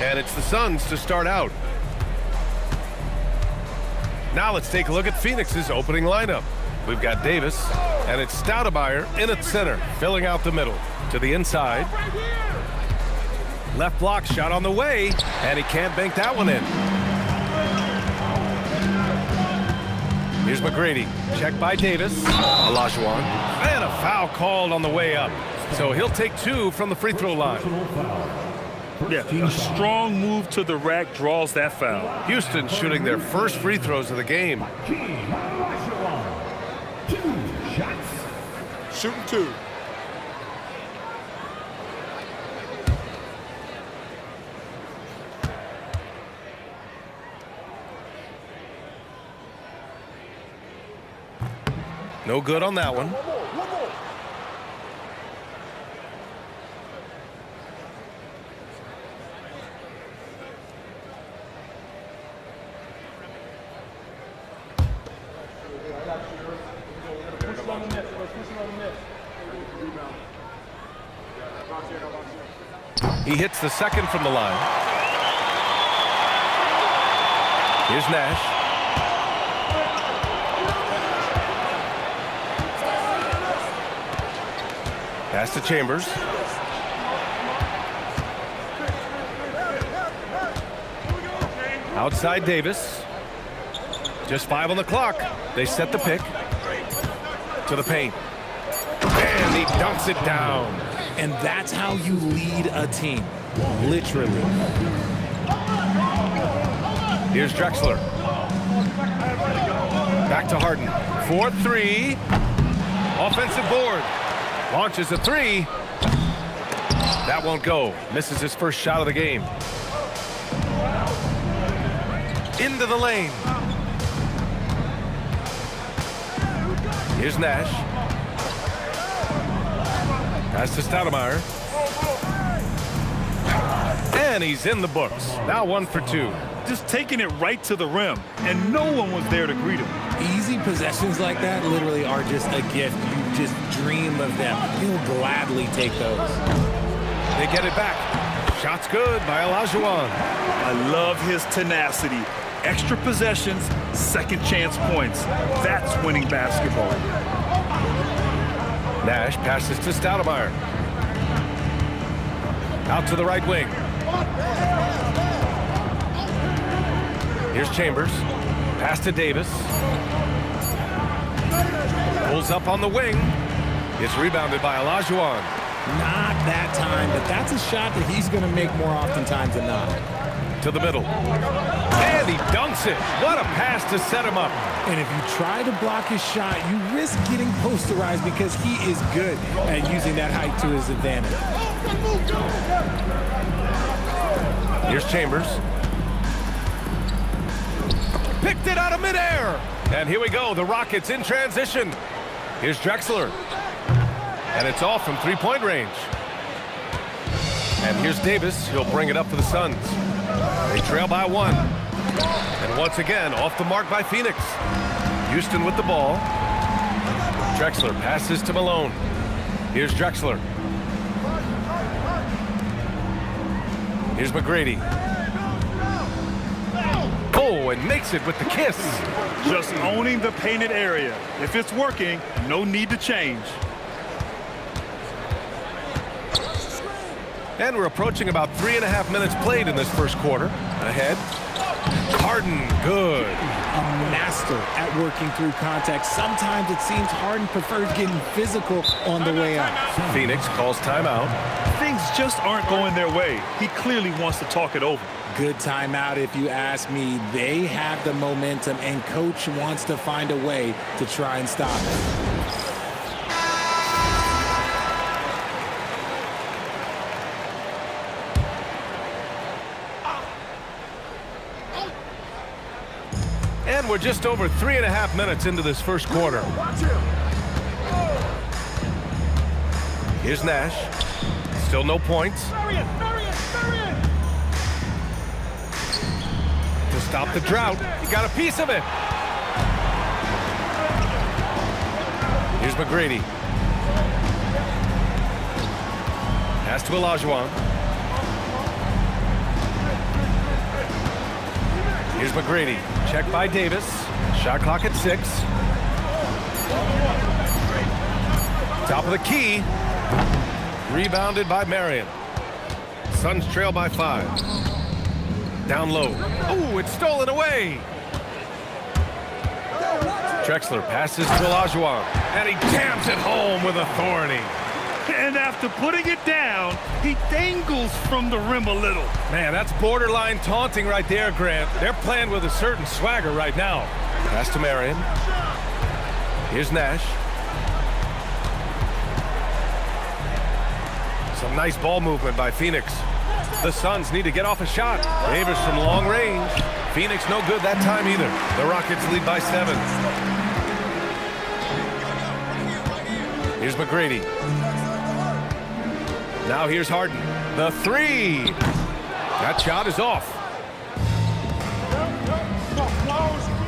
And it's the Suns to start out. Now let's take a look at Phoenix's opening lineup. We've got Davis, and it's Stoudemire in at center, filling out the middle. To the inside. Left block shot on the way, and he can't bank that one in. Here's McGrady. Check by Davis. Olajuwon. And a foul called on the way up. So he'll take 2 from the free throw line. Yeah, a strong move to the rack draws that foul. Houston shooting their first free throws of the game. Shooting 2. No good on that one. He hits the second from the line. Here's Nash. Pass to Chambers. Outside Davis. Just 5 on the clock. They set the pick. To the paint. And he dunks it down. And that's how you lead a team. Literally. Here's Drexler. Back to Harden. 4-3. Offensive board. Launches a 3. That won't go. Misses his first shot of the game. Into the lane. Here's Nash. Pass to Stoudemire. And he's in the books. Now 1 for 2. Just taking it right to the rim, and no one was there to greet him. Easy possessions like that literally are just a gift. You just dream of them. You'll gladly take those. They get it back. Shot's good by Olajuwon. I love his tenacity. Extra possessions, second chance points. That's winning basketball. Nash passes to Stoudemire. Out to the right wing. Here's Chambers. Pass to Davis. Pulls up on the wing. It's rebounded by Olajuwon. Not that time, but that's a shot that he's going to make more oftentimes than not. To the middle. And he dunks it. What a pass to set him up. And if you try to block his shot, you risk getting posterized because he is good at using that height to his advantage. Here's Chambers. Picked it out of midair. And here we go. The Rockets in transition. Here's Drexler. And it's off from three-point range. And here's Davis. He'll bring it up for the Suns. They trail by 1. And once again, off the mark by Phoenix. Houston with the ball. Drexler passes to Malone. Here's Drexler. Here's McGrady. Oh, and makes it with the kiss. Just owning the painted area. If it's working, no need to change. And we're approaching about 3.5 minutes played in this first quarter. Ahead. Harden, good. A master at working through contact. Sometimes it seems Harden prefers getting physical on the way up. Phoenix calls timeout. Things just aren't going their way. He clearly wants to talk it over. Good timeout if you ask me. They have the momentum, and coach wants to find a way to try and stop it. And we're just over 3.5 minutes into this first quarter. Here's Nash. Still no points. To stop the drought. He got a piece of it. Here's McGrady. Pass to Olajuwon. Here's McGrady. Check by Davis. Shot clock at 6. Top of the key. Rebounded by Marion. Suns trail by 5. Down low. Oh, it's stolen away. Drexler passes to Olajuwon, and he jams it home with authority. And after putting it down, he dangles from the rim a little. Man, that's borderline taunting right there, Grant. They're playing with a certain swagger right now. Pass to Marion. Here's Nash. Some nice ball movement by Phoenix. The Suns need to get off a shot. Davis from long range. Phoenix no good that time either. The Rockets lead by 7. Here's McGrady. Now here's Harden. The 3. That shot is off.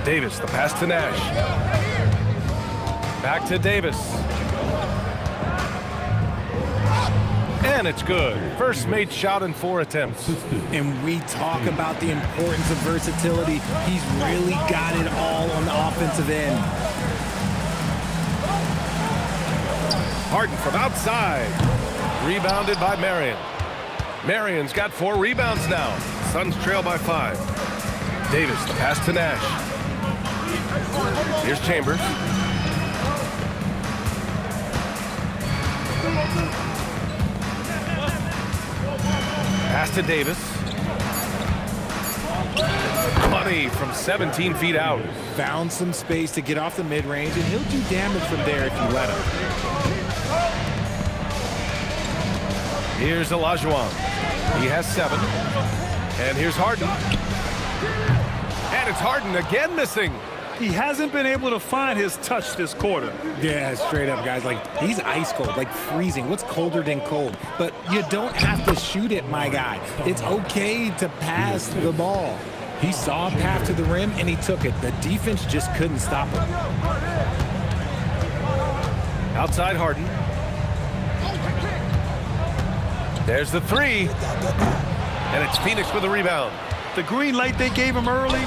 Davis, the pass to Nash. Back to Davis. And it's good. First made shot in 4 attempts. And we talk about the importance of versatility. He's really got it all on the offensive end. Harden from outside. Rebounded by Marion. Marion's got 4 rebounds now. Suns trail by 5. Davis, the pass to Nash. Here's Chambers. Pass to Davis. Money from 17 feet out. Found some space to get off the mid-range, and he'll do damage from there if you let him. Here's Olajuwon. He has 7. And here's Harden. And it's Harden again missing. He hasn't been able to find his touch this quarter. Yeah, straight up, guys. Like, he's ice cold, like freezing. What's colder than cold? But you don't have to shoot it, my guy. It's okay to pass the ball. He saw a path to the rim, and he took it. The defense just couldn't stop him. Outside Harden. There's the 3. And it's Phoenix with a rebound. The green light they gave him early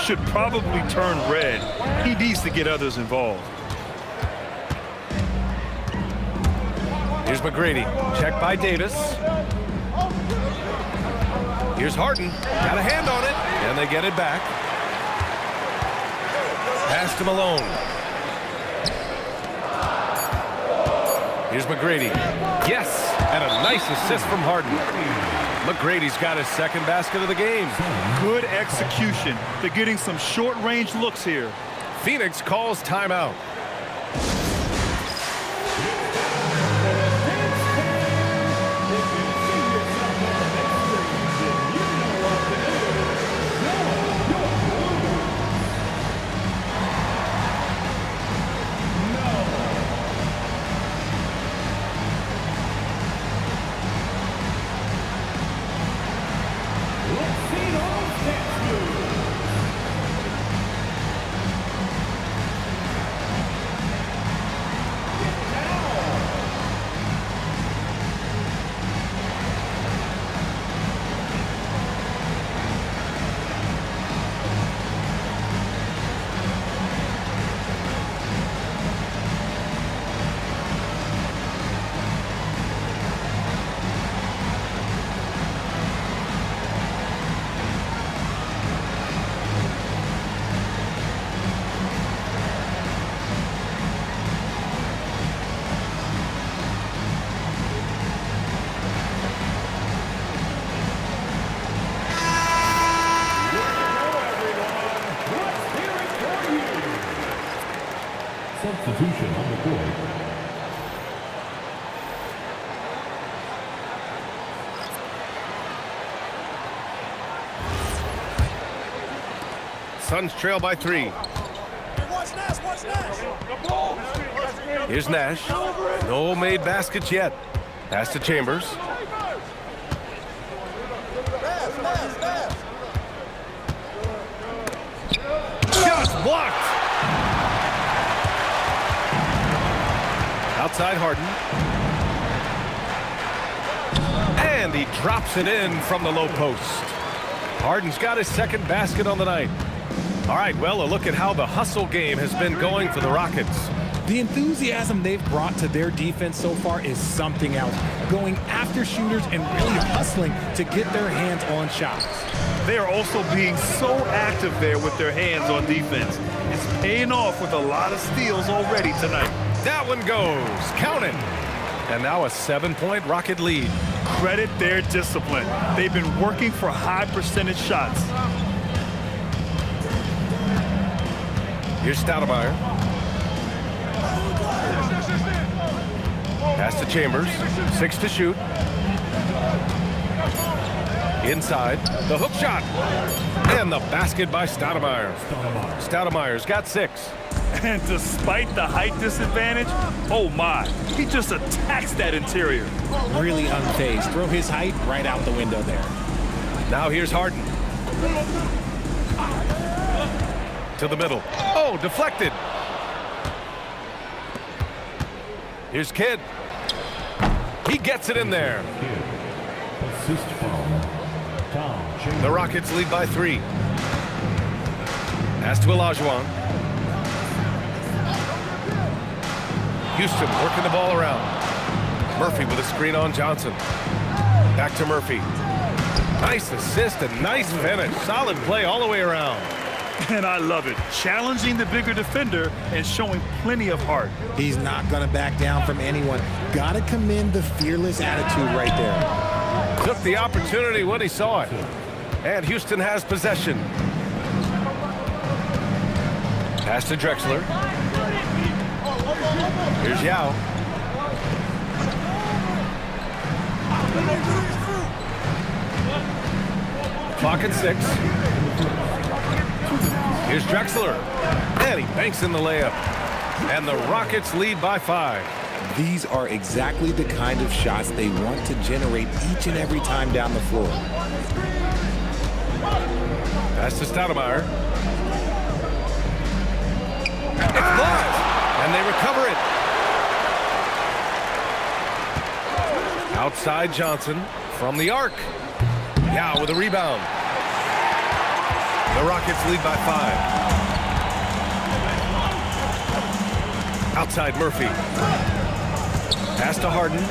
should probably turn red. He needs to get others involved. Here's McGrady. Check by Davis. Here's Harden. Got a hand on it. And they get it back. Pass to Malone. Here's McGrady. Yes! And a nice assist from Harden. McGrady's got his second basket of the game. Good execution. They're getting some short-range looks here. Phoenix calls timeout. Substitution on the court. Suns trail by 3. Here's Nash. No made baskets yet. Pass to Chambers. Shot blocked. Outside Harden. He drops it in from the low post. Harden's got his second basket on the night. All right, well, a look at how the hustle game has been going for the Rockets. The enthusiasm they've brought to their defense so far is something else. Going after shooters and really hustling to get their hands on shots. They are also being so active there with their hands on defense. It's paying off with a lot of steals already tonight. That one goes. Count it. And now a 7-point Rocket lead. Credit their discipline. They've been working for high percentage shots. Here's Stoudemire. Pass to Chambers. 6 to shoot. Inside. The hook shot. And the basket by Stoudemire. Stoudemire's got 6. And despite the height disadvantage, oh my, he just attacks that interior. Really unfazed. Throw his height right out the window there. Now here's Harden. To the middle. Oh, deflected. Here's Kidd. He gets it in there. Assist from Tom Chambers. The Rockets lead by 3. Pass to Olajuwon. Houston working the ball around. Murphy with a screen on Johnson. Back to Murphy. Nice assist and nice finish. Solid play all the way around. And I love it. Challenging the bigger defender and showing plenty of heart. He's not going to back down from anyone. Got to commend the fearless attitude right there. Took the opportunity when he saw it. And Houston has possession. Pass to Drexler. Here's Yao. Clock at 6. Here's Drexler. And he banks in the layup. And the Rockets lead by 5. These are exactly the kind of shots they want to generate each and every time down the floor. Pass to Stoudemire. It's blocked. And they recover it. Outside Johnson from the arc. Yao with a rebound. The Rockets lead by 5. Outside Murphy. Pass to Harden.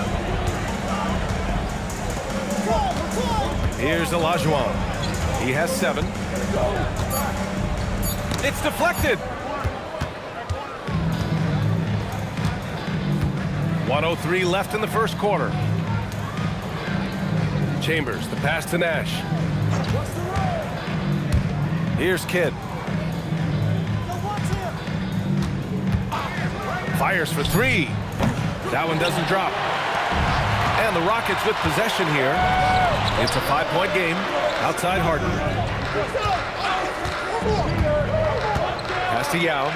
Here's Olajuwon. He has 7. It's deflected. 1:03 left in the first quarter. Chambers, the pass to Nash. Here's Kidd. Fires for 3. That one doesn't drop. And the Rockets with possession here. It's a 5-point game. Outside Harden. Pass to Yao.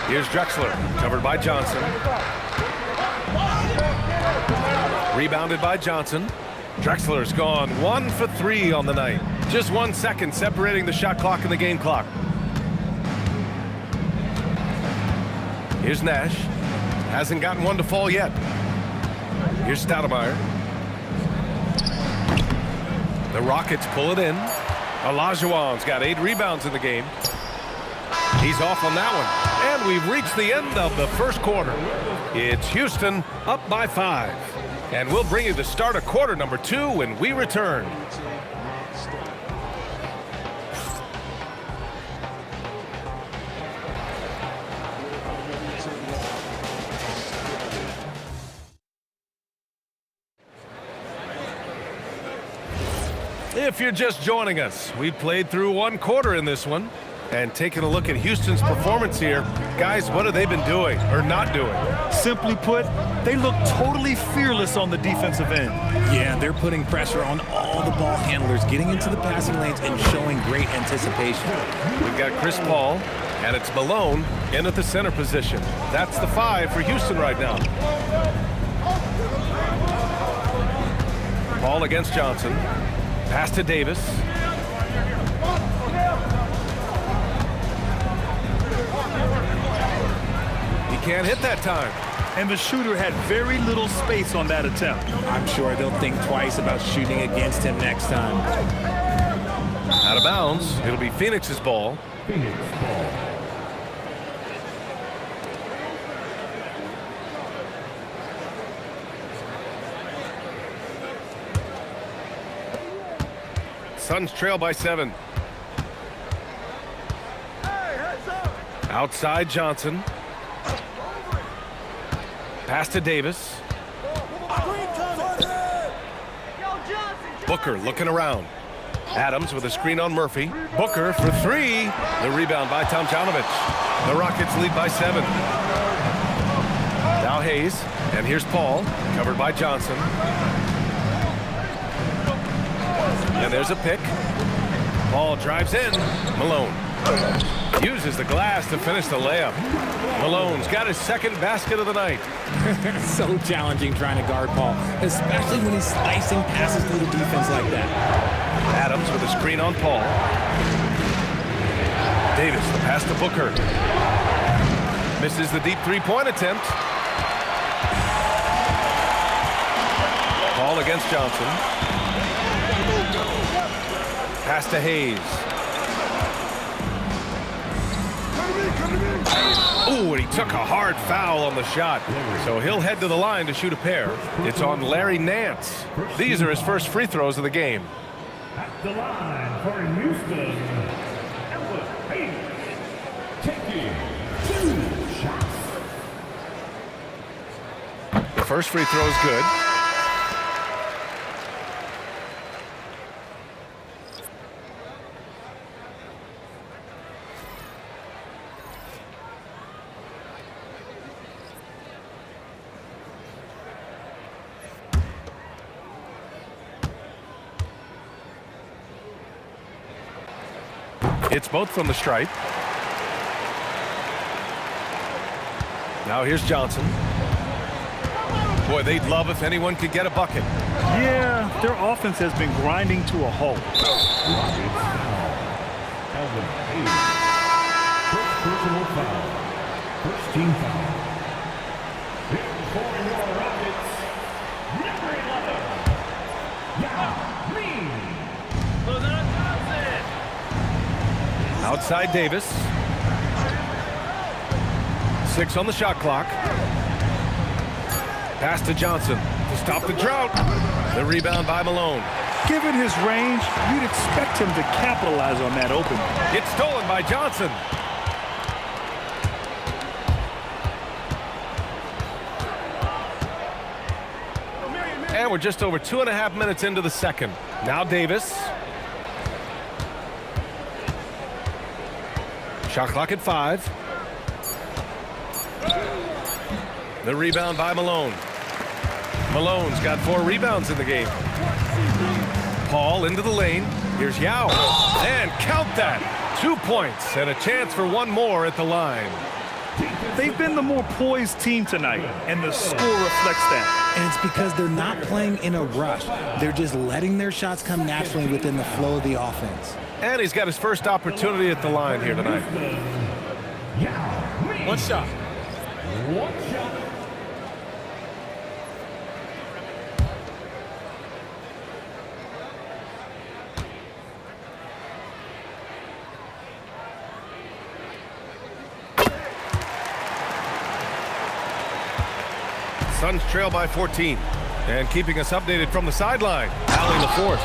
Here's Drexler, covered by Johnson. Rebounded by Johnson. Drexler's gone 1 for 3 on the night. Just 1 second separating the shot clock and the game clock. Here's Nash. Hasn't gotten one to fall yet. Here's Stoudemire. The Rockets pull it in. Olajuwon's got 8 rebounds in the game. He's off on that one. And we've reached the end of the first quarter. It's Houston up by 5. And we'll bring you the start of quarter number 2 when we return. If you're just joining us, we played through 1 quarter in this one. And taking a look at Houston's performance here, guys, what have they been doing or not doing? Simply put, they look totally fearless on the defensive end. Yeah, they're putting pressure on all the ball handlers, getting into the passing lanes and showing great anticipation. We've got Chris Paul, and it's Malone in at the center position. That's the 5 for Houston right now. Paul against Johnson. Pass to Davis. He can't hit that time. And the shooter had very little space on that attempt. I'm sure they'll think twice about shooting against him next time. Out of bounds. It'll be Phoenix's ball. Phoenix ball. Suns trail by 7. Outside Johnson. Pass to Davis. Booker looking around. Adams with a screen on Murphy. Booker for 3. The rebound by Tomjanovich. The Rockets lead by 7. Now Hayes. And here's Paul. Covered by Johnson. And there's a pick. Paul drives in. Malone uses the glass to finish the layup. Malone's got his second basket of the night. So challenging trying to guard Paul, especially when he's slicing passes through the defense like that. Adams with a screen on Paul. Davis, the pass to Booker. Misses the deep three-point attempt. Paul against Johnson. Pass to Hayes. Ooh, and he took a hard foul on the shot. So he'll head to the line to shoot a pair. It's on Larry Nance. These are his first free throws of the game. At the line for Houston, Ellis Hayes, taking 2 shots. The first free throw is good. It's both from the stripe. Now here's Johnson. Boy, they'd love if anyone could get a bucket. Yeah, their offense has been grinding to a halt. Rockets foul. Ellis Hayes. First personal foul. First team foul. In for your Rockets, number 11, Yao Ming. Outside Davis. 6 on the shot clock. Pass to Johnson to stop the drought. The rebound by Malone. Given his range, you'd expect him to capitalize on that opening. It's stolen by Johnson. And we're just over 2.5 minutes into the second. Now Davis. Shot clock at 5. The rebound by Malone. Malone's got 4 rebounds in the game. Paul into the lane. Here's Yao. And count that. 2 points and a chance for one more at the line. They've been the more poised team tonight, and the score reflects that. And it's because they're not playing in a rush. They're just letting their shots come naturally within the flow of the offense. And he's got his first opportunity at the line here tonight. Yao Ming. One shot. One shot. Suns trail by 14. And keeping us updated from the sideline, Allie LaForce.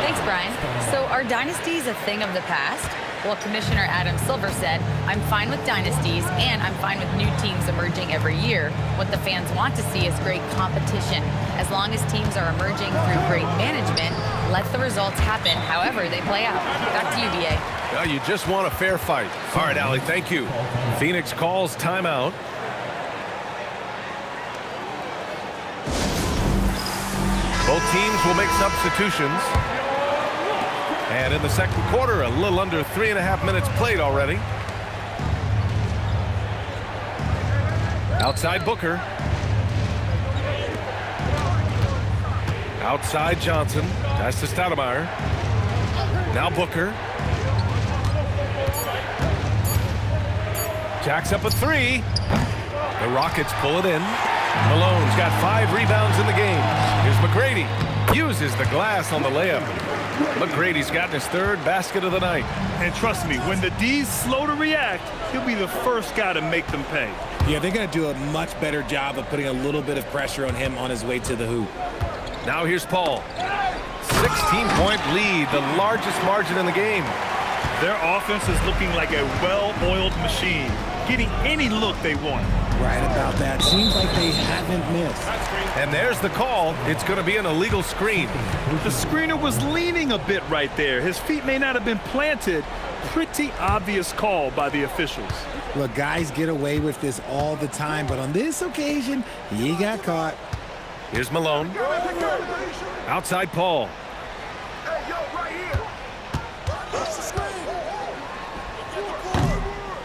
Thanks, Brian. So are dynasties a thing of the past? Well, Commissioner Adam Silver said, I'm fine with dynasties and I'm fine with new teams emerging every year. What the fans want to see is great competition. As long as teams are emerging through great management, let the results happen however they play out. Back to you, BA. Well, you just want a fair fight. All right, Allie, thank you. Phoenix calls timeout. Both teams will make substitutions. And in the second quarter, a little under 3.5 minutes played already. Outside Booker. Outside Johnson. Pass to Stoudemire. Now Booker. Jacks up a 3. The Rockets pull it in. Malone's got 5 rebounds in the game. Here's McGrady. Uses the glass on the layup. McGrady's gotten his 3rd basket of the night. And trust me, when the D's slow to react, he'll be the first guy to make them pay. Yeah, they're going to do a much better job of putting a little bit of pressure on him on his way to the hoop. Now here's Paul. 16-point lead, the largest margin in the game. Their offense is looking like a well-oiled machine, getting any look they want. Right about that. Seems like they haven't missed. And there's the call. It's going to be an illegal screen. The screener was leaning a bit right there. His feet may not have been planted. Pretty obvious call by the officials. Look, guys get away with this all the time, but on this occasion, he got caught. Here's Malone. Outside Paul.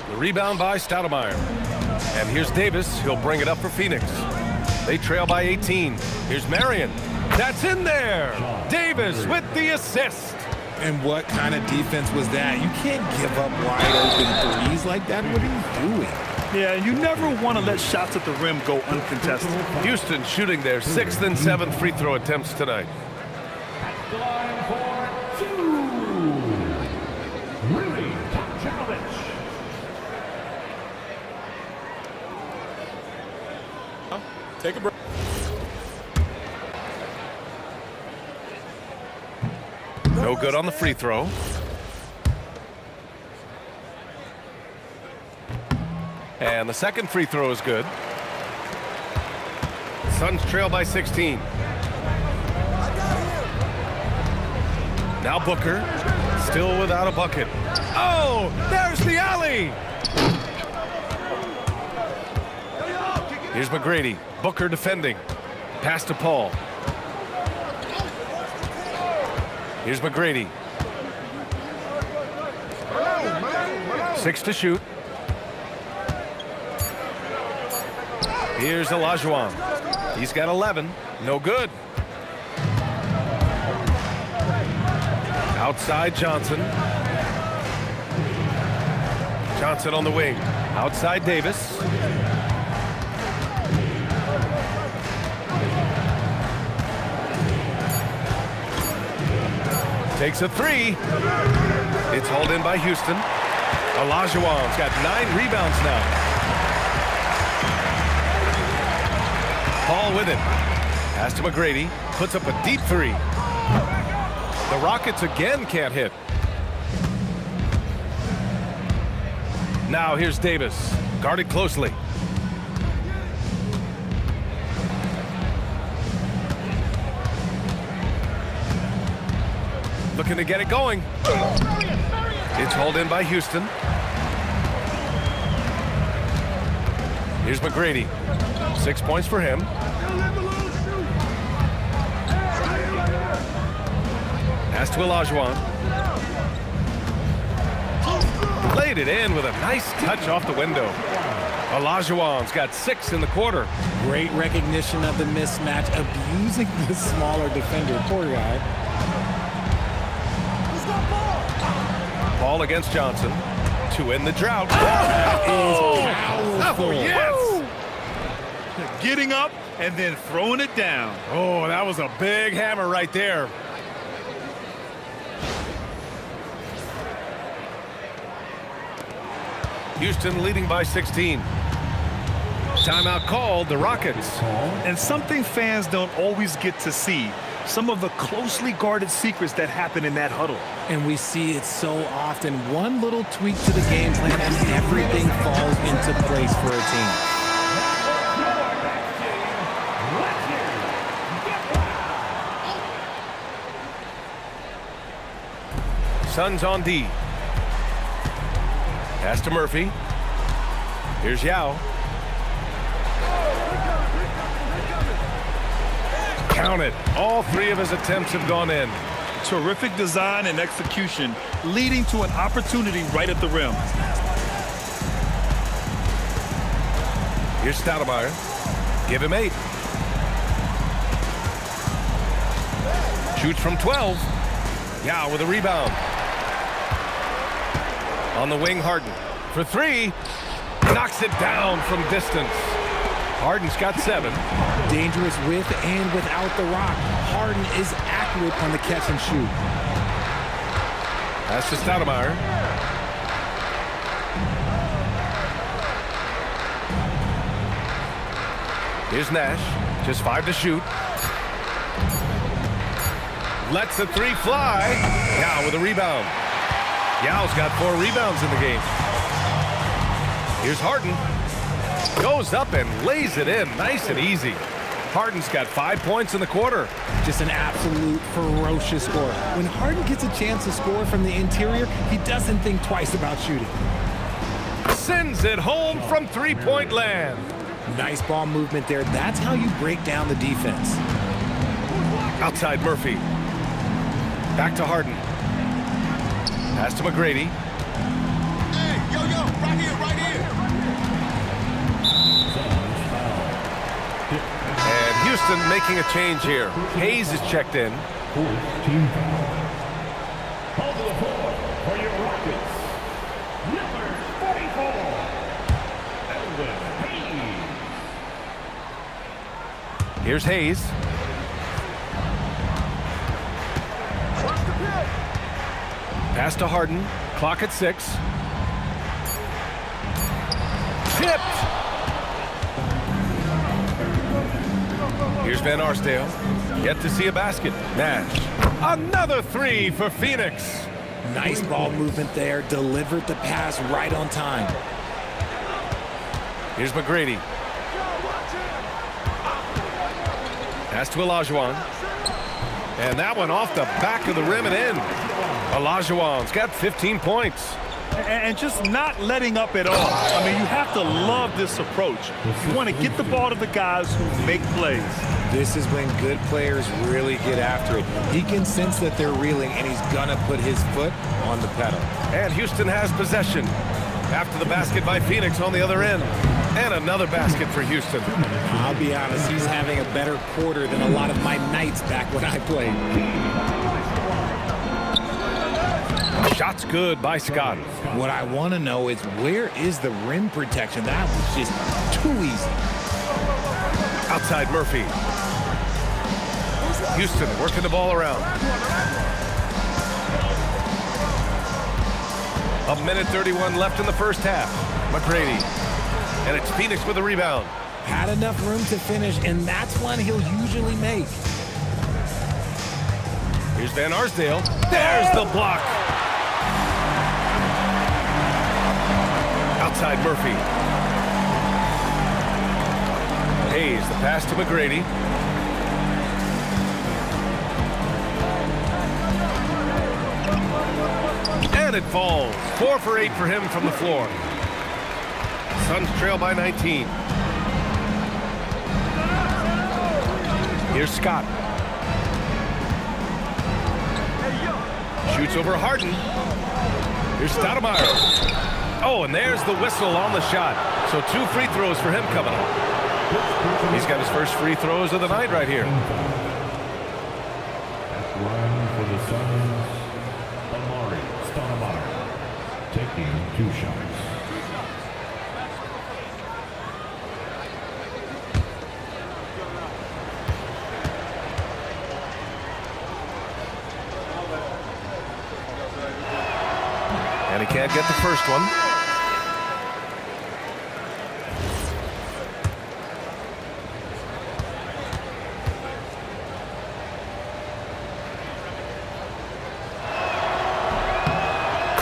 The rebound by Stoudemire. And here's Davis. He'll bring it up for Phoenix. They trail by 18. Here's Marion. That's in there. Davis with the assist. And what kind of defense was that? You can't give up wide open threes like that. What are you doing? Yeah, you never want to let shots at the rim go uncontested. Houston shooting their 6th and 7th free throw attempts tonight. The line for 2. Willie Tomjanovich. Take a break. No good on the free throw. And the second free throw is good. Suns trail by 16. Now Booker, still without a bucket. Oh, there's the alley. Here's McGrady. Booker defending. Pass to Paul. Here's McGrady. 6 to shoot. Here's Olajuwon. He's got 11. No good. Outside Johnson. Johnson on the wing. Outside Davis. Takes a 3. It's hauled in by Houston. Olajuwon's got 9 rebounds now. Paul with it. Pass to McGrady. Puts up a deep 3. The Rockets again can't hit. Now here's Davis. Guarded closely. Looking to get it going. It's hauled in by Houston. Here's McGrady. 6 points for him. Pass to Olajuwon. Laid it in with a nice touch off the window. Olajuwon's got 6 in the quarter. Great recognition of the mismatch, abusing the smaller defender. Poor guy. Paul against Johnson to end the drought. Powerful. Yes! Getting up and then throwing it down. Oh, that was a big hammer right there. Houston leading by 16. Timeout called, the Rockets. And something fans don't always get to see. Some of the closely guarded secrets that happen in that huddle. And we see it so often. One little tweak to the game plan and everything falls into place for a team. Suns on D. Pass to Murphy. Here's Yao. Count it. All 3 of his attempts have gone in. Terrific design and execution, leading to an opportunity right at the rim. Here's Stoudemire. Give him 8. Shoots from 12. Yao with a rebound. On the wing, Harden. For 3. Knocks it down from distance. Harden's got 7. Dangerous with and without the rock. Harden is accurate on the catch and shoot. Pass to Stoudemire. Here's Nash. Just 5 to shoot. Lets the 3 fly. Yao with a rebound. Yao's got 4 rebounds in the game. Here's Harden. Goes up and lays it in. Nice and easy. Harden's got 5 points in the quarter. Just an absolute ferocious score. When Harden gets a chance to score from the interior, he doesn't think twice about shooting. Sends it home from three-point land. Nice ball movement there. That's how you break down the defense. Outside Murphy. Back to Harden. Pass to McGrady. Hey, yo, right here, right here. And Houston making a change here. Hayes is checked in. Fourth team foul. Call to the floor for your Rockets. Number 44, Elvin Hayes. Here's Hayes. Pass to Harden. Clock at 6. Tipped. Here's Van Arsdale. Yet to see a basket. Nash. Another 3 for Phoenix. Nice ball movement there. Delivered the pass right on time. Here's McGrady. Pass to Olajuwon. And that one off the back of the rim and in. Olajuwon's got 15 points. And just not letting up at all. I mean, you have to love this approach. You want to get the ball to the guys who make plays. This is when good players really get after it. He can sense that they're reeling, and he's gonna put his foot on the pedal. And Houston has possession. After the basket by Phoenix on the other end. And another basket for Houston. I'll be honest, he's having a better quarter than a lot of my nights back when I played. Shot's good by Scott. What I want to know is, where is the rim protection? That was just too easy. Outside Murphy. Houston working the ball around. 1:31 left in the first half. McGrady. And it's Phoenix with a rebound. Had enough room to finish, and that's one he'll usually make. Here's Van Arsdale. There's the block. Outside Murphy. Hayes, the pass to McGrady. And it falls. 4 for 8 for him from the floor. Suns trail by 19. Here's Scott. Shoots over Harden. Here's Stoudemire. Oh, and there's the whistle on the shot. So 2 free throws for him coming up. He's got his first free throws of the night right here. At the line for the Suns, Amari Stoudemire, taking 2 shots. And he can't get the first one.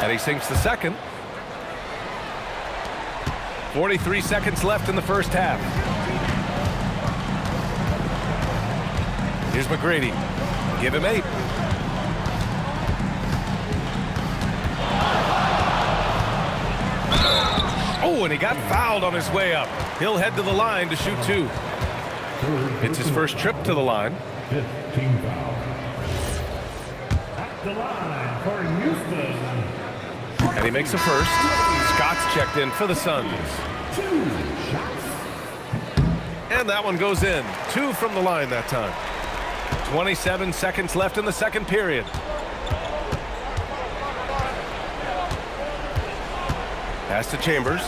And he sinks the second. 43 seconds left in the first half. Here's McGrady. Give him 8. Oh, and he got fouled on his way up. He'll head to the line to shoot 2. It's his first trip to the line. 5th team foul. At the line for Houston. And he makes a first. Scott's checked in for the Suns. 2 shots. And that one goes in. 2 from the line that time. 27 seconds left in the second period. Pass to Chambers.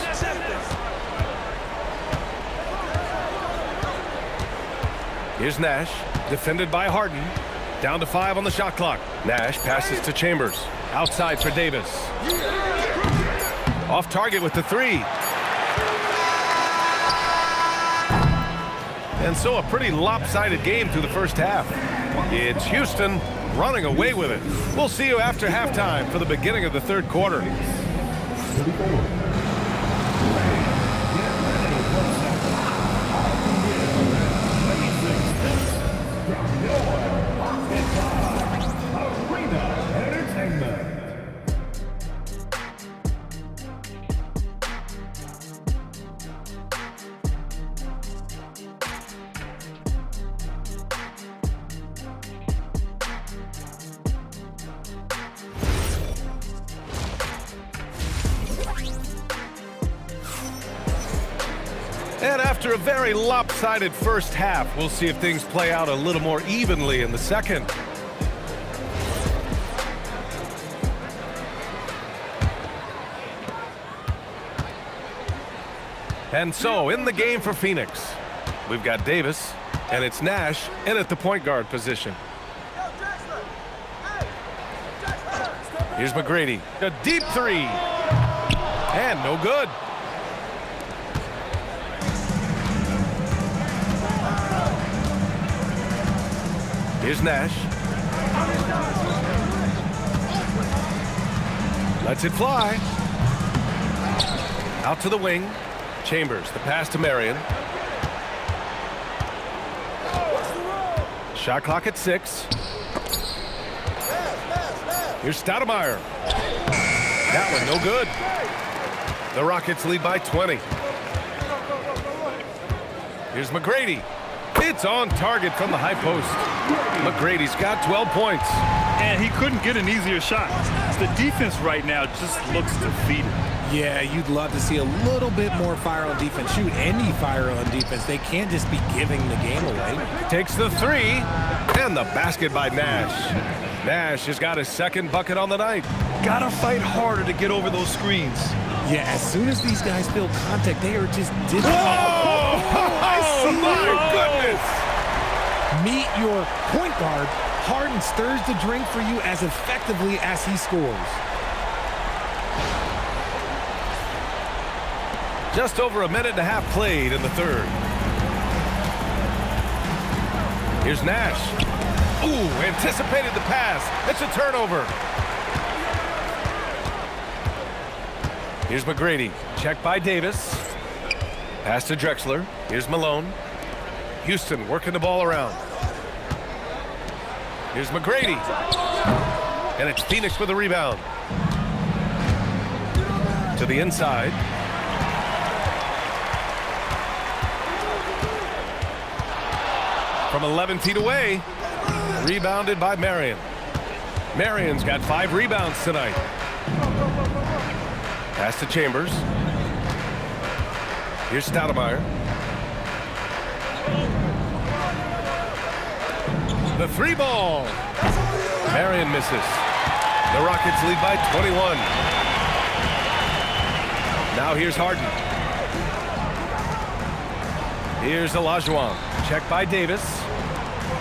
Here's Nash, defended by Harden. Down to 5 on the shot clock. Nash passes to Chambers. Outside for Davis. Off target with the 3. And so a pretty lopsided game through the first half. It's Houston running away with it. We'll see you after halftime for the beginning of the third quarter. And after a very lopsided first half, we'll see if things play out a little more evenly in the second. And so, in the game for Phoenix, we've got Davis, and it's Nash in at the point guard position. Here's McGrady, a deep 3, and no good. Here's Nash. Lets it fly. Out to the wing. Chambers, the pass to Marion. Shot clock at 6. Here's Stoudemire. That one no good. The Rockets lead by 20. Here's McGrady. It's on target from the high post. McGrady's got 12 points. And he couldn't get an easier shot. The defense right now just looks defeated. Yeah, you'd love to see a little bit more fire on defense. Shoot, any fire on defense. They can't just be giving the game away. Takes the 3, and the basket by Nash. Nash has got his second bucket on the night. Gotta fight harder to get over those screens. Yeah, as soon as these guys feel contact, they are just dizzy. Oh, my goodness! Meet your point guard. Harden stirs the drink for you as effectively as he scores. Just over a minute and a half played in the third. Here's Nash. Ooh, anticipated the pass. It's a turnover. Here's McGrady. Checked by Davis. Pass to Drexler. Here's Malone. Houston working the ball around. Here's McGrady. And it's Phoenix with a rebound. To the inside. From 11 feet away. Rebounded by Marion. Marion's got 5 rebounds tonight. Pass to Chambers. Here's Stoudemire. The 3 ball. Marion misses. The Rockets lead by 21. Now here's Harden. Here's Olajuwon. Checked by Davis.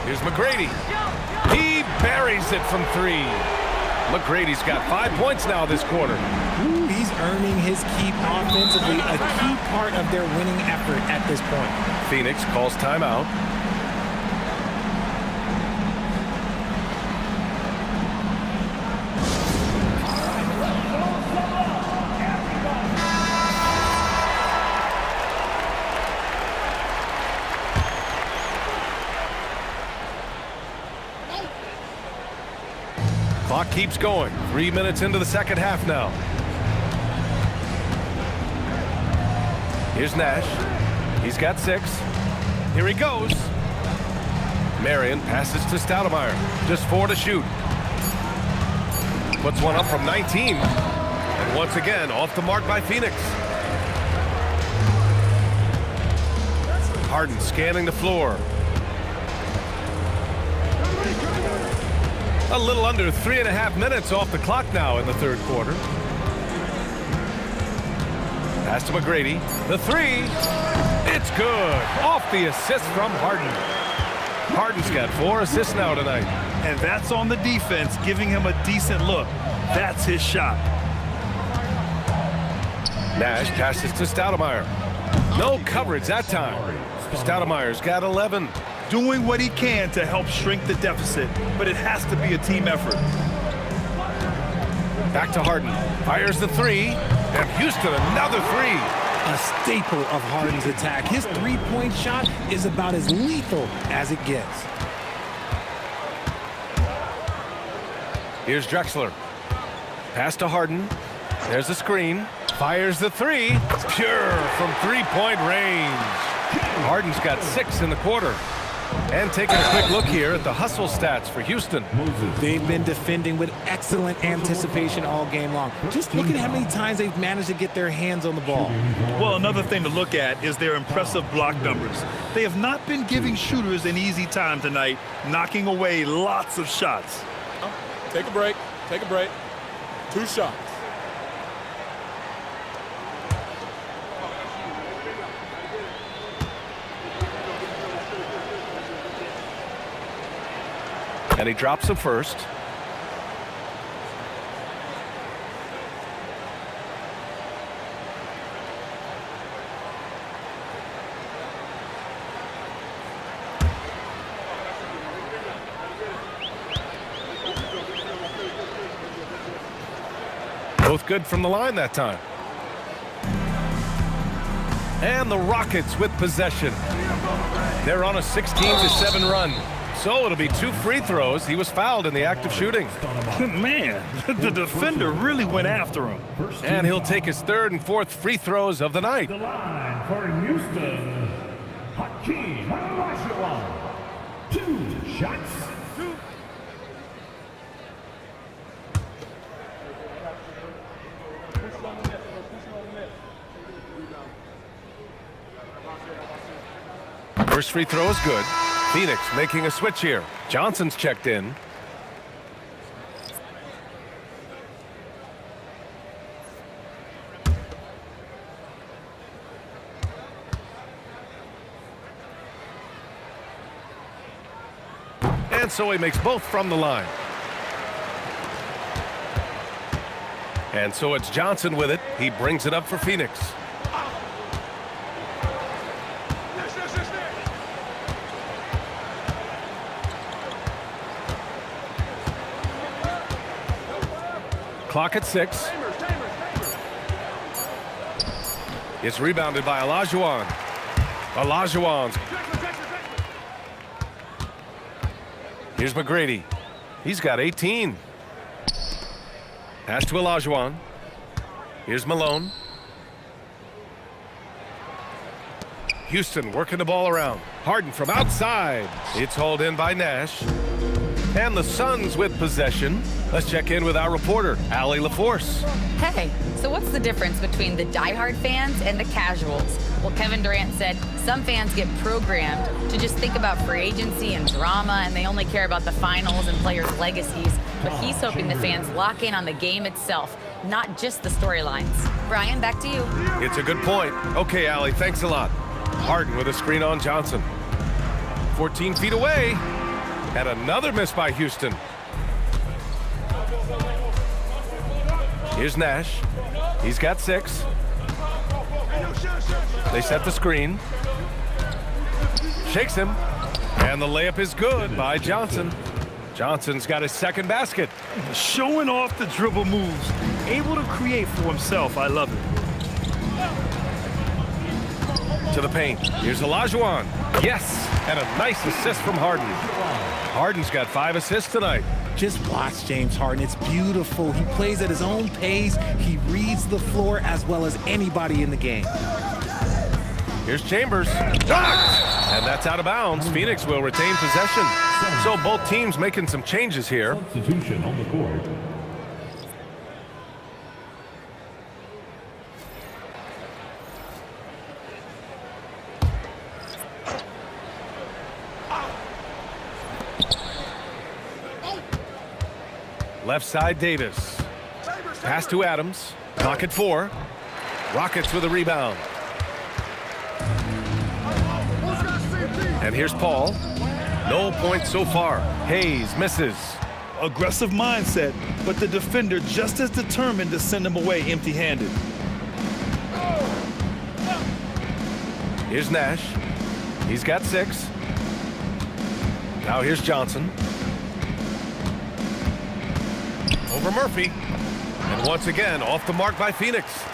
Here's McGrady. He buries it from 3. McGrady's got 5 points now this quarter. Ooh, he's earning his keep offensively, a key part of their winning effort at this point. Phoenix calls timeout. Clock keeps going. 3 minutes into the second half now. Here's Nash. He's got 6. Here he goes. Marion passes to Stoudemire. Just 4 to shoot. Puts one up from 19. And once again, off the mark by Phoenix. Harden scanning the floor. A little under 3.5 minutes off the clock now in the third quarter. Pass to McGrady. The 3. It's good. Off the assist from Harden. Harden's got 4 assists now tonight. And that's on the defense, giving him a decent look. That's his shot. Nash passes to Stoudemire. No coverage that time. Stoudemire's got 11. Doing what he can to help shrink the deficit, but it has to be a team effort. Back to Harden. Fires the 3. And Houston another 3. A staple of Harden's attack. His three-point shot is about as lethal as it gets. Here's Drexler. Pass to Harden. There's the screen. Fires the 3. Pure from three-point range. Harden's got 6 in the quarter. And taking a quick look here at the hustle stats for Houston. They've been defending with excellent anticipation all game long. Just look at how many times they've managed to get their hands on the ball. Well, another thing to look at is their impressive block numbers. They have not been giving shooters an easy time tonight, knocking away lots of shots. Take a break. Take a break. 2 shots. And he drops the first. Both good from the line that time. And the Rockets with possession. They're on a 16-7 run. So it'll be 2 free throws. He was fouled in the act of shooting. Man, the defender really went after him. And he'll take his 3rd and 4th free throws of the night. The line for Houston, Hakeem Olajuwon. 2 shots. First free throw is good. Phoenix making a switch here. Johnson's checked in. And so he makes both from the line. And so it's Johnson with it. He brings it up for Phoenix. Clock at 6. It's rebounded by Olajuwon. Olajuwon. Here's McGrady. He's got 18. Pass to Olajuwon. Here's Malone. Houston working the ball around. Harden from outside. It's hauled in by Nash. And the Suns with possession. Let's check in with our reporter, Allie LaForce. Hey, so what's the difference between the diehard fans and the casuals? Well, Kevin Durant said some fans get programmed to just think about free agency and drama, and they only care about the finals and players' legacies. But he's hoping the fans lock in on the game itself, not just the storylines. Brian, back to you. It's a good point. Okay, Allie, thanks a lot. Harden with a screen on Johnson. 14 feet away. And another miss by Houston. Here's Nash. He's got 6. They set the screen. Shakes him. And the layup is good by Johnson. Johnson's got his 2nd basket. Showing off the dribble moves. Able to create for himself. I love it. To the paint. Here's Olajuwon. Yes. And a nice assist from Harden. Harden's got 5 assists tonight. Just watch James Harden. It's beautiful. He plays at his own pace. He reads the floor as well as anybody in the game. Here's Chambers. Blocked! And that's out of bounds. Phoenix will retain possession. So both teams making some changes here. Substitution on the court. Left side, Davis. Pass to Adams. Clock at 4. Rockets with a rebound. And here's Paul. No points so far. Hayes misses. Aggressive mindset, but the defender just as determined to send him away empty-handed. Here's Nash. He's got 6. Now here's Johnson. Over Murphy. And once again, off the mark by Phoenix.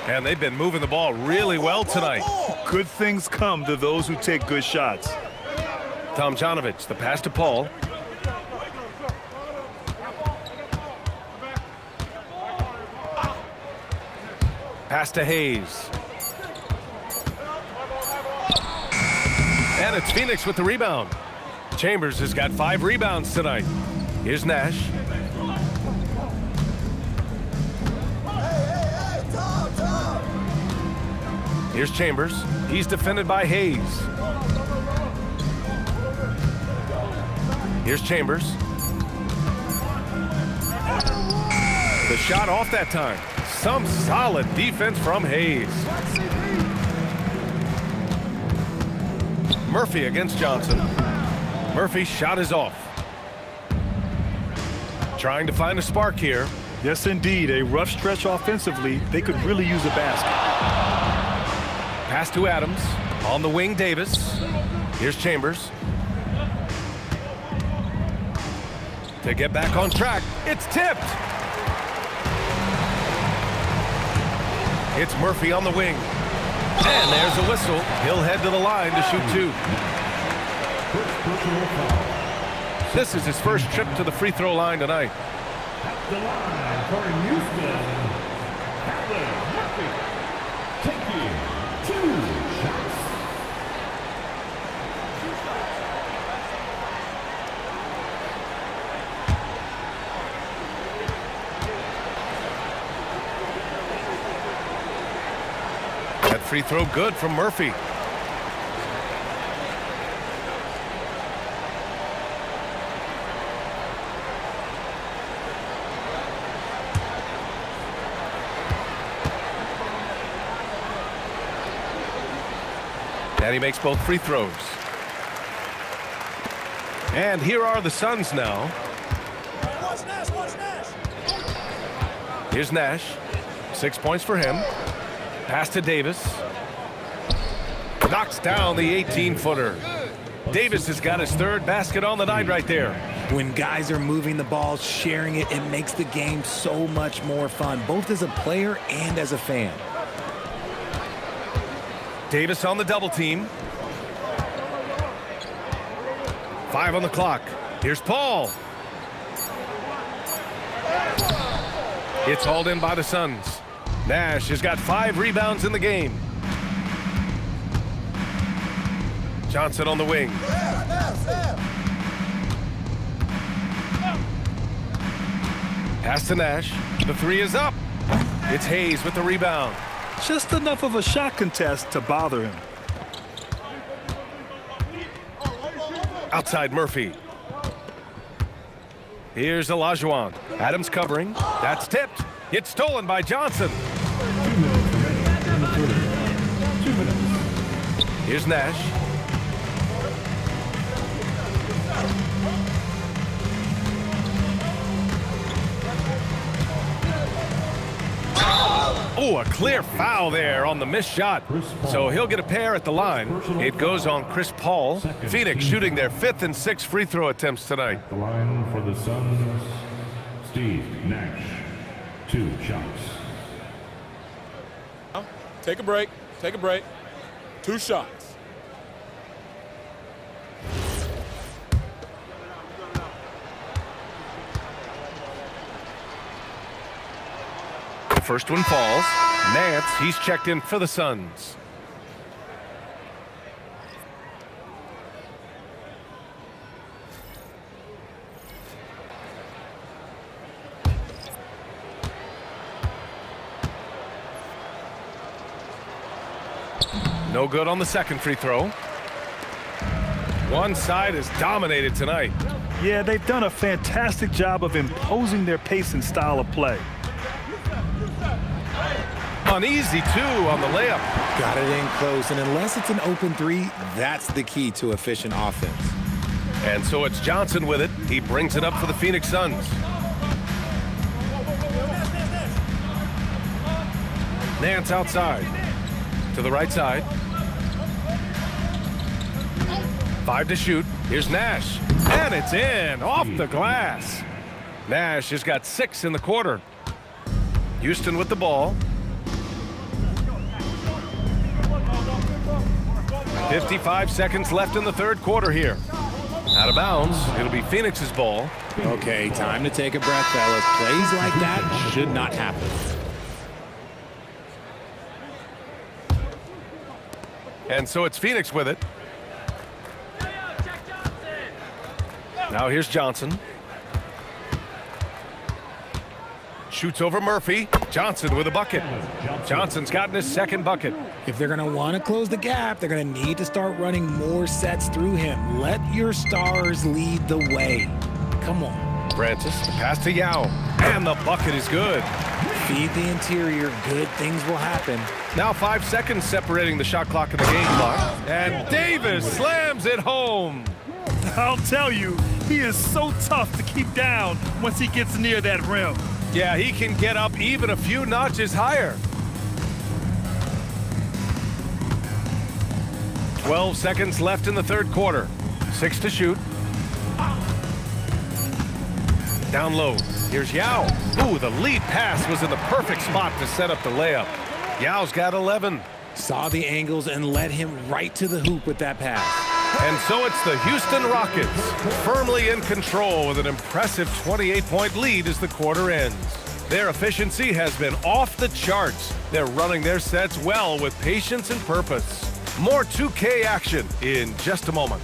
And they've been moving the ball really well tonight. Good things come to those who take good shots. Tomjanovich, the pass to Paul. Pass to Hayes. And it's Phoenix with the rebound. Chambers has got 5 rebounds tonight. Here's Nash. Here's Chambers. He's defended by Hayes. Here's Chambers. The shot off that time. Some solid defense from Hayes. Murphy against Johnson. Murphy's shot is off. Trying to find a spark here. Yes, indeed. A rough stretch offensively. They could really use a basket. Pass to Adams. On the wing, Davis. Here's Chambers. To get back on track. It's tipped. It's Murphy on the wing. And there's a whistle. He'll head to the line to shoot 2. This is his first trip to the free throw line tonight. The line for Houston. Allen Murphy taking 2 shots. That free throw good from Murphy. And he makes both free throws. And here are the Suns now. Watch Nash, watch Nash. Here's Nash. 6 points for him. Pass to Davis. Knocks down the 18-footer. Davis has got his 3rd basket on the night right there. When guys are moving the ball, sharing it, it makes the game so much more fun, both as a player and as a fan. Davis on the double team. 5 on the clock. Here's Paul. It's hauled in by the Suns. Nash has got 5 rebounds in the game. Johnson on the wing. Pass to Nash. The 3 is up. It's Hayes with the rebound. Just enough of a shot contest to bother him. Outside Murphy. Here's Olajuwon. Adams covering. That's tipped. It's stolen by Johnson. 2 minutes remaining in the quarter. 2 minutes. Here's Nash. Oh, a clear foul there on the missed shot. So he'll get a pair at the line. It goes on Chris Paul. Phoenix shooting their 5th and 6th free throw attempts tonight. The line for the Suns, Steve Nash. 2 shots. Take a break. Take a break. 2 shots. The first one falls. Nance, he's checked in for the Suns. No good on the second free throw. One side is dominated tonight. Yeah, they've done a fantastic job of imposing their pace and style of play. Uneasy, 2 on the layup. Got it in close, and unless it's an open 3, that's the key to efficient offense. And so it's Johnson with it. He brings it up for the Phoenix Suns. Nance outside. To the right side. 5 to shoot. Here's Nash. And it's in. Off the glass. Nash has got 6 in the quarter. Houston with the ball. 55 seconds left in the third quarter here. Out of bounds. It'll be Phoenix's ball. Okay, time to take a breath, fellas. Plays like that should not happen. And so it's Phoenix with it. Now here's Johnson. Shoots over Murphy. Johnson with a bucket. Johnson's gotten his second bucket. If they're going to want to close the gap, they're going to need to start running more sets through him. Let your stars lead the way. Come on. Francis, the pass to Yao. And the bucket is good. Feed the interior. Good things will happen. Now 5 seconds separating the shot clock and the game clock. And Davis slams it home. I'll tell you, he is so tough to keep down once he gets near that rim. Yeah, he can get up even a few notches higher. 12 seconds left in the third quarter. 6 to shoot. Down low. Here's Yao. Ooh, the lead pass was in the perfect spot to set up the layup. Yao's got 11. Saw the angles and led him right to the hoop with that pass. And so it's the Houston Rockets, firmly in control with an impressive 28-point lead as the quarter ends. Their efficiency has been off the charts. They're running their sets well with patience and purpose. More 2K action in just a moment.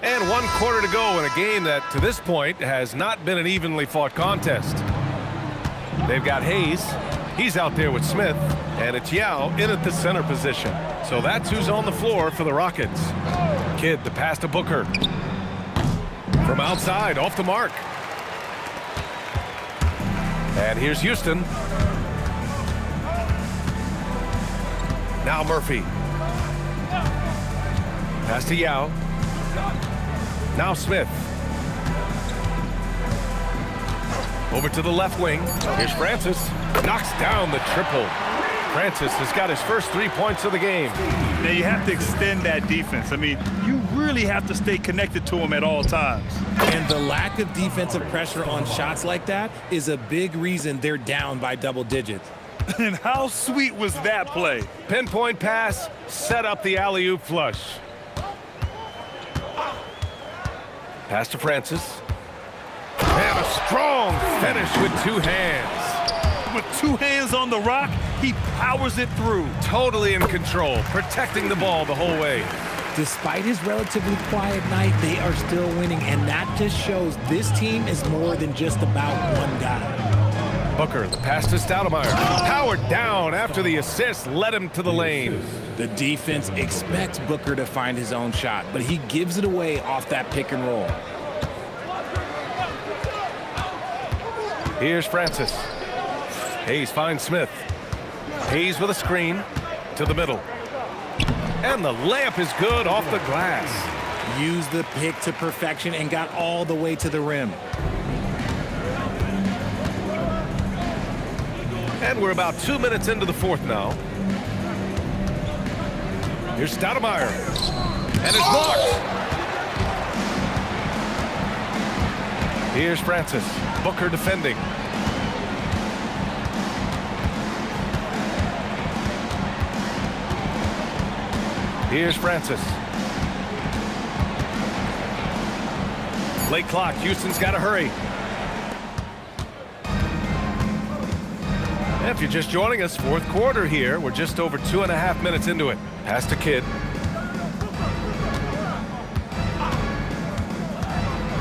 And 1 quarter to go in a game that, to this point, has not been an evenly fought contest. They've got Hayes. He's out there with Smith. And it's Yao in at the center position. So that's who's on the floor for the Rockets. Kidd, the pass to Booker. From outside, off the mark. And here's Houston. Now Murphy. Pass to Yao. Now Smith. Over to the left wing. Here's Francis. Knocks down the triple. Francis has got his first 3 points of the game. Now you have to extend that defense. I mean, you really have to stay connected to him at all times. And the lack of defensive pressure on shots like that is a big reason they're down by double digits. And how sweet was that play? Pinpoint pass, set up the alley-oop flush. Pass to Francis. And a strong finish with 2 hands. With 2 hands on the rock, he powers it through. Totally in control, protecting the ball the whole way. Despite his relatively quiet night, they are still winning, and that just shows this team is more than just about one guy. Booker, the pass to Stoudemire. Powered down after the assist led him to the lane. The defense expects Booker to find his own shot, but he gives it away off that pick and roll. Here's Francis. Hayes finds Smith. Hayes with a screen to the middle. And the layup is good off the glass. Used the pick to perfection and got all the way to the rim. And we're about 2 minutes into the fourth now. Here's Stoudemire. And it's blocked. Here's Francis. Booker defending. Here's Francis. Late clock. Houston's got to hurry. If you're just joining us, fourth quarter here. We're just over 2.5 minutes into it. Pass to Kidd.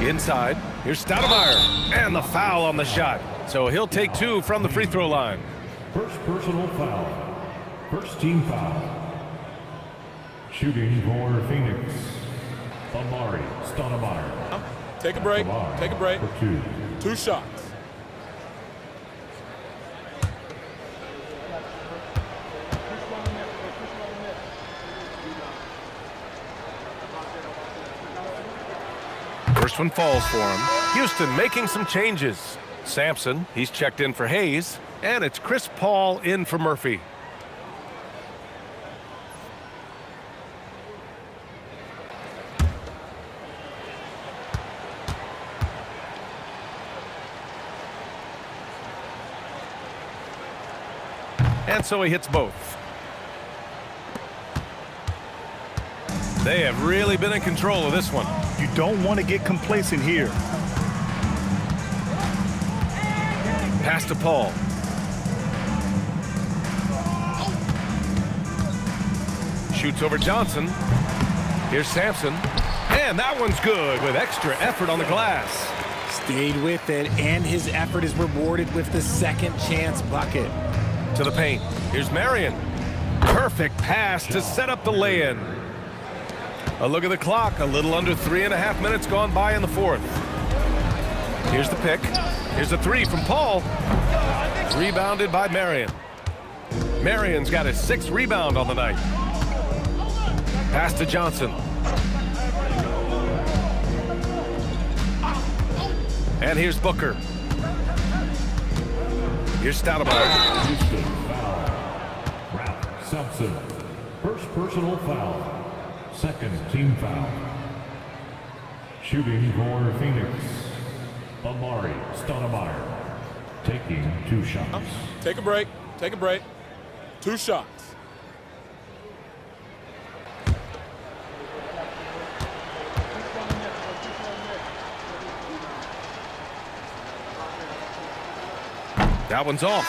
Inside. Here's Stoudemire. And the foul on the shot. So he'll take 2 from the free throw line. First personal foul. First team foul. Shooting for Phoenix, Amari Stoudemire. Take a break. Lamar Take a break. for 2. 2 shots. First one falls for him. Houston making some changes. Sampson, he's checked in for Hayes. And it's Chris Paul in for Murphy. And so he hits both. They have really been in control of this one. You don't want to get complacent here. Pass to Paul. Shoots over Johnson. Here's Sampson. And that one's good with extra effort on the glass. Stayed with it, and his effort is rewarded with the second chance bucket. To the paint. Here's Marion. Perfect pass to set up the lay-in. A look at the clock. A little under 3.5 minutes gone by in the fourth. Here's the pick. Here's a three from Paul. Rebounded by Marion. Marion's got his 6th rebound on the night. Pass to Johnson. And here's Booker. Here's Stoudemire. Houston foul. Ralph Sampson. First personal foul. Second team foul. Shooting for Phoenix. Amari Stoudemire. Taking 2 shots. Take a break. Take a break. 2 shots. That one's off.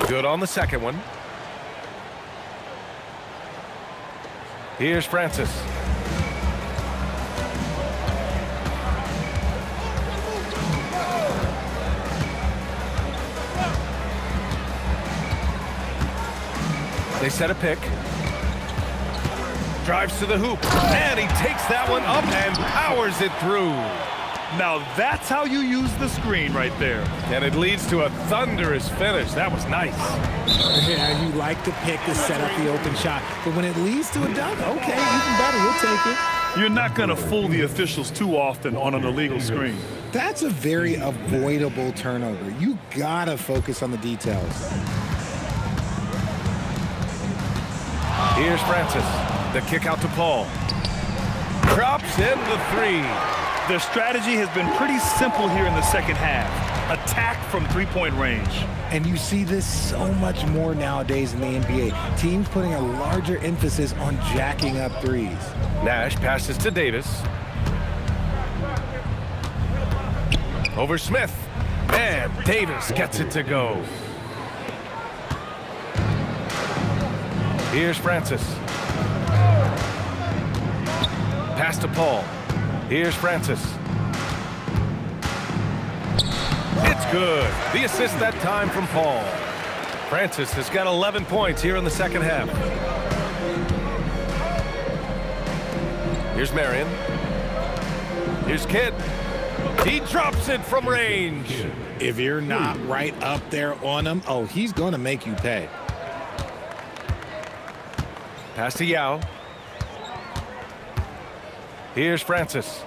Good on the second one. Here's Francis. They set a pick. Drives to the hoop. And he takes that one up and powers it through. Now that's how you use the screen right there. And it leads to a thunderous finish. That was nice. Yeah, you like to pick to set up the open shot. But when it leads to a dunk, okay, even better, we'll take it. You're not going to fool the officials too often on an illegal screen. That's a very avoidable turnover. You gotta focus on the details. Here's Francis. The kick out to Paul. Drops in the three. Their strategy has been pretty simple here in the second half. Attack from three-point range. And you see this so much more nowadays in the NBA. Teams putting a larger emphasis on jacking up threes. Nash passes to Davis. Over Smith. And Davis gets it to go. Here's Francis. Pass to Paul. Here's Francis. It's good. The assist that time from Paul. Francis has got 11 points here in the second half. Here's Marion. Here's Kidd. He drops it from range. If you're not right up there on him, oh, he's going to make you pay. Pass to Yao. Here's Francis.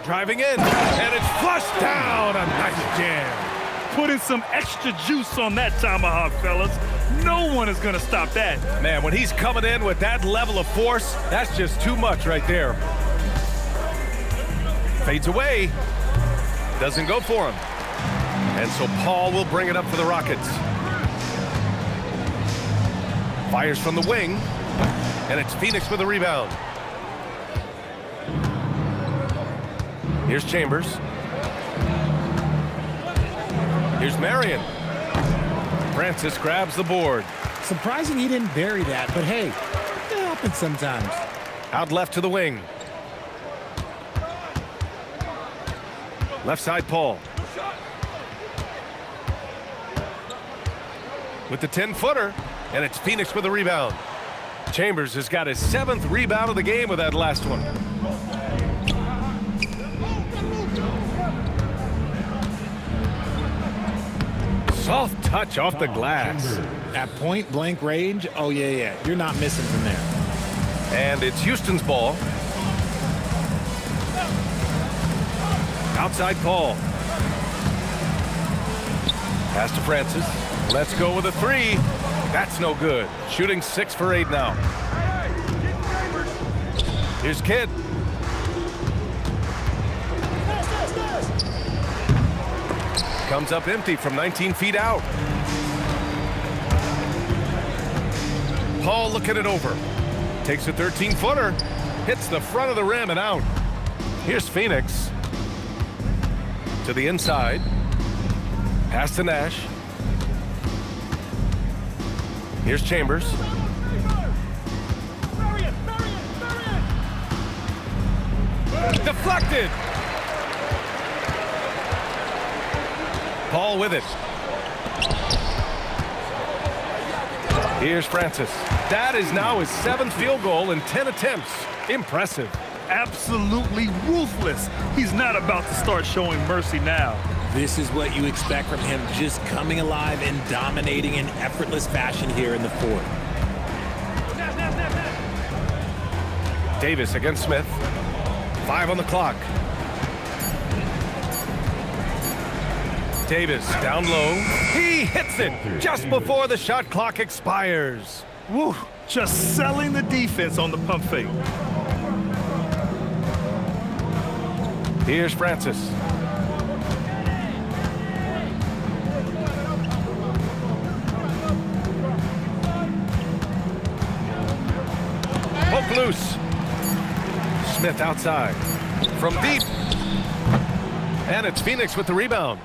Driving in, and it's flushed down. A nice jam. Putting some extra juice on that tomahawk, fellas. No one is going to stop that. Man, when he's coming in with that level of force, that's just too much right there. Fades away. Doesn't go for him. And so Paul will bring it up for the Rockets. Fires from the wing. And it's Phoenix with a rebound. Here's Chambers. Here's Marion. Francis grabs the board. Surprising he didn't bury that, but hey, happens sometimes. Out left to the wing. Left side, Paul. With the 10-footer, and it's Phoenix with a rebound. Chambers has got his 7th rebound of the game with that last one. Soft touch off the glass. At point-blank range, oh, yeah. You're not missing from there. And it's Houston's ball. Outside Paul. Pass to Francis. Let's go with a 3. That's no good. Shooting 6 for 8 now. Here's Kidd. Comes up empty from 19 feet out. Paul looking it over. Takes a 13-footer. Hits the front of the rim and out. Here's Phoenix. To the inside. Pass to Nash. Here's Chambers. Deflected. Paul with it. Here's Francis. That is now his 7th field goal in 10 attempts. Impressive. Absolutely ruthless. He's not about to start showing mercy now. This is what you expect from him, just coming alive and dominating in effortless fashion here in the 4th. Davis against Smith. 5 on the clock. Davis down low. He hits it just before the shot clock expires. Woo, just selling the defense on the pump fake. Here's Francis. Poke loose. Smith outside. From deep. And it's Phoenix with the rebound.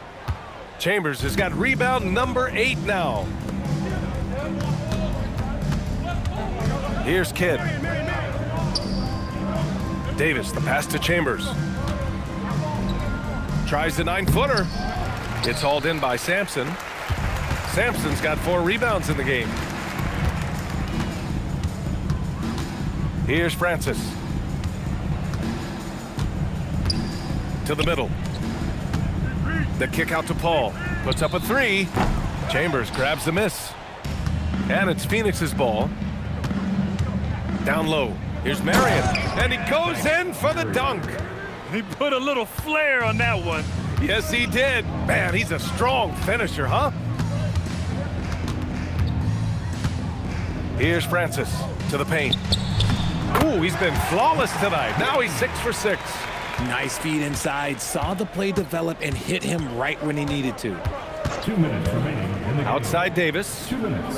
Chambers has got rebound number 8 now. Here's Kidd. Davis, the pass to Chambers. Tries the 9-footer. It's hauled in by Sampson. Sampson's got 4 rebounds in the game. Here's Francis. To the middle. The kick out to Paul. Puts up a 3. Chambers grabs the miss. And it's Phoenix's ball. Down low. Here's Marion. And he goes in for the dunk. He put a little flair on that one. Yes, he did. Man, he's a strong finisher, huh? Here's Francis to the paint. Ooh, he's been flawless tonight. Now he's 6 for 6. Nice feed inside, saw the play develop and hit him right when he needed to. 2 minutes remaining in the game. Outside Davis. 2 minutes.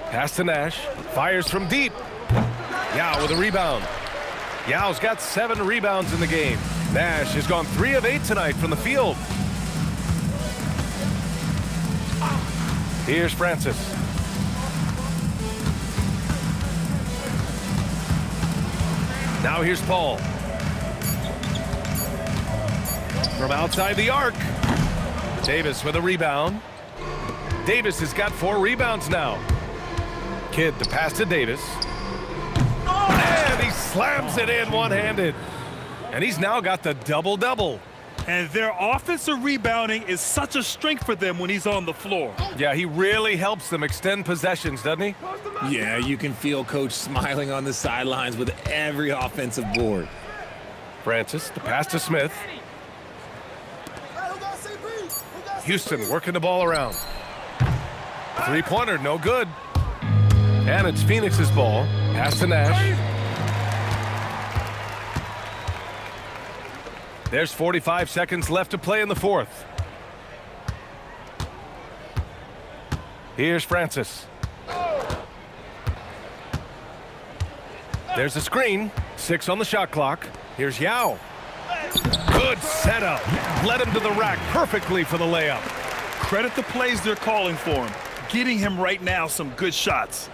Pass to Nash. Fires from deep. Yao with a rebound. Yao's got 7 rebounds in the game. Nash has gone 3 of 8 tonight from the field. Here's Francis. Now here's Paul. From outside the arc. Davis with a rebound. Davis has got 4 rebounds now. Kidd the pass to Davis. And he slams it in one-handed. And he's now got the double-double. And their offensive rebounding is such a strength for them when he's on the floor. Yeah, he really helps them extend possessions, doesn't he? Yeah, you can feel Coach smiling on the sidelines with every offensive board. Francis, the pass to Smith. Houston working the ball around. 3-pointer, no good. And it's Phoenix's ball. Pass to Nash. There's 45 seconds left to play in the 4th. Here's Francis. There's a screen. 6 on the shot clock. Here's Yao. Good setup. Led him to the rack perfectly for the layup. Credit the plays they're calling for him. Getting him right now some good shots.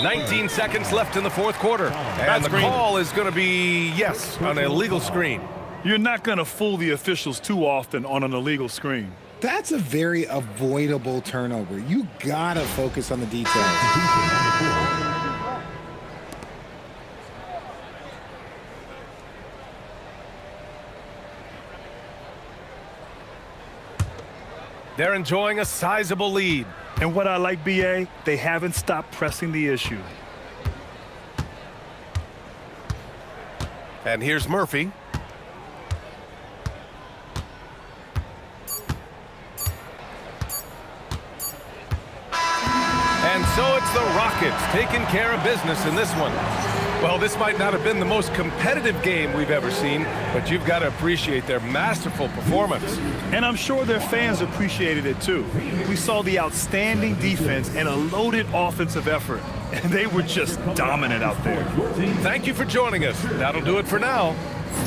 19 seconds left in the fourth quarter. And the call is going to be, yes, an illegal screen. You're not going to fool the officials too often on an illegal screen. That's a very avoidable turnover. You got to focus on the details. They're enjoying a sizable lead. And what I like, BA, they haven't stopped pressing the issue. And here's Murphy. And so it's the Rockets taking care of business in this one. Well, this might not have been the most competitive game we've ever seen, but you've got to appreciate their masterful performance. And I'm sure their fans appreciated it too. We saw the outstanding defense and a loaded offensive effort, and they were just dominant out there. Thank you for joining us. That'll do it for now.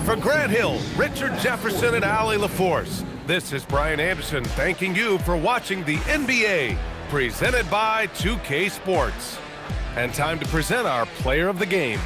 For Grant Hill, Richard Jefferson, and Allie LaForce, this is Brian Anderson thanking you for watching the NBA, presented by 2K Sports. And time to present our player of the game.